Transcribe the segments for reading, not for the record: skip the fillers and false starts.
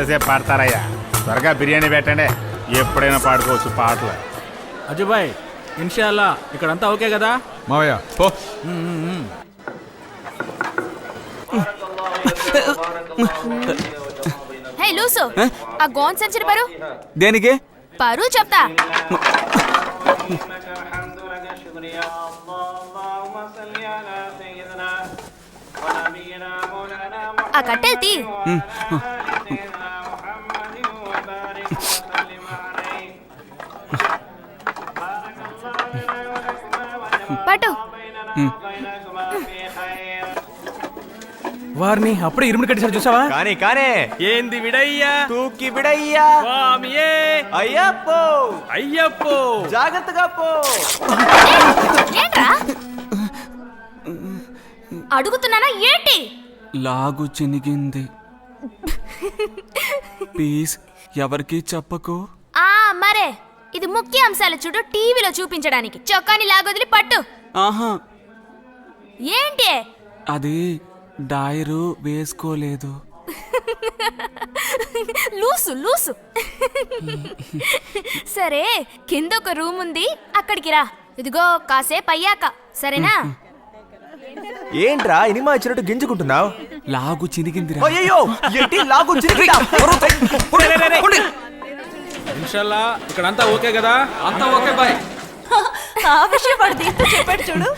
ఎంతసేపు పాడతారయ్యా? త్వరగా బిర్యానీ పెట్టండి, ఎప్పుడైనా పాడుకోవచ్చు పాటలు. అజుబాయ్ ఇన్షాల్లా ఇక్కడంతా ఓకే కదా? మావయ్య పో. హే లూసు, ఆ గోన్ సంచిని పరు. దేనికి? పరు చెప్తా. ఆ కట్టెల్తి పట్టు. వారిని అప్పుడే ఇరుముడు కట్టేసారు చూసావా? కానీ కానీ ఏంది విడయ్యా, తూకి బిడయ్యా, స్వామియే అయ్యప్పో అయ్యప్పో, జాగ్రత్తగా పో. ఏంట్రా అడుగుతున్నానా ఏంటి? లాగు చినిగింది, ప్లీజ్ ఎవరికి చెప్పకు. ఆ మరే ఇది ముఖ్య అంశాలు చూడు, టీవీలో చూపించడానికి. చొక్కాని లాగొదిలి పట్టు. ఆహా, ఏంటి? అది డైరు వేసుకోలేదు. Loose loose. సరే, కింద ఒక రూమ్ ఉంది, అక్కడికి రా. ఇదిగో కాసేపు అయ్యాక, సరేనా? ఏంట్రా ఇనిమా ఇచ్చినట్టు గింజుకుంటున్నావు? లాగు చినిగిందిరా. అయ్యో ఏంటి లాగు చినిగిందా? ఇన్షాల్లా ఇక్కడంతా ఓకే కదా? అంతా ఓకే బాయ్. ఆ విషయం వాడు దీంతో చెప్పాడు చూడు.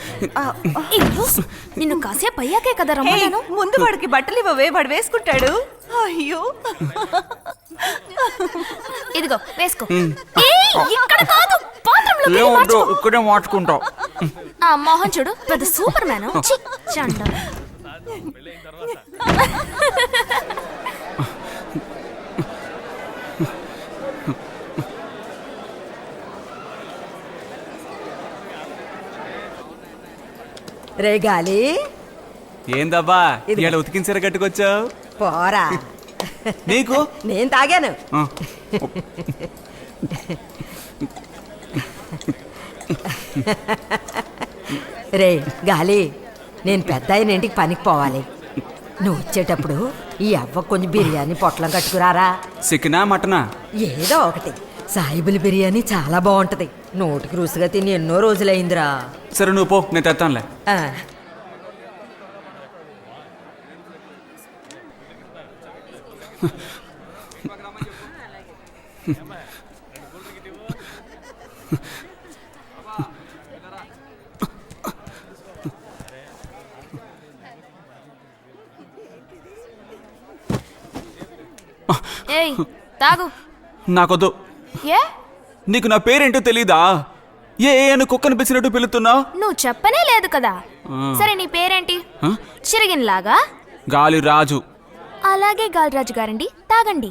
ఈ లూసు, నిన్ను కాసేపు అయ్యాకే కదా రమ్మన్నాను. ముందు వాడికి బట్టలు ఇవ్వవే, వాడు వేసుకుంటాడు. అయ్యో ఇదిగో వేసుకో. ఏయ్, ఇక్కడ కాదు, బాత్రూంలో వెళ్ళి మార్చుకో. ఇక్కడే మార్చుకుంటావు. ఆ మోహన్ చూడు, పెద్ద సూపర్ మ్యాన్. చండ రే గాలి, ఏందబ్బా ఇలా ఉతికిన సీర కట్టుకొచ్చావు? పోరా. నీకు నేను తాగాను. రే గాలి, నేను పెద్ద ఆయన ఇంటికి పనికి పోవాలి. నువ్వు వచ్చేటప్పుడు ఈ అవ్వ కొంచెం బిర్యానీ పొట్లం కట్టుకురారా. చికెనా మటనా? ఏదో ఒకటి. సాయిబుల్ బిర్యానీ చాలా బాగుంటది. నోటికి రుచిగా తిని ఎన్నో రోజులైందిరా. సరే నువ్వు పో, నేను తెస్తానులే. ఏయ్ తాగు. నాకొద్దు. ఏ? నీకు నా పేరేంటో తెలీదా? ఏ అని కుక్కను పిలిచినట్టు పిలుతున్నావు? నువ్వు చెప్పనే లేదు కదా. సరే, నీ పేరేంటి? చిరిగినలాగా గాలి రాజు. అలాగే గాలిరాజు గారండి, తాగండి.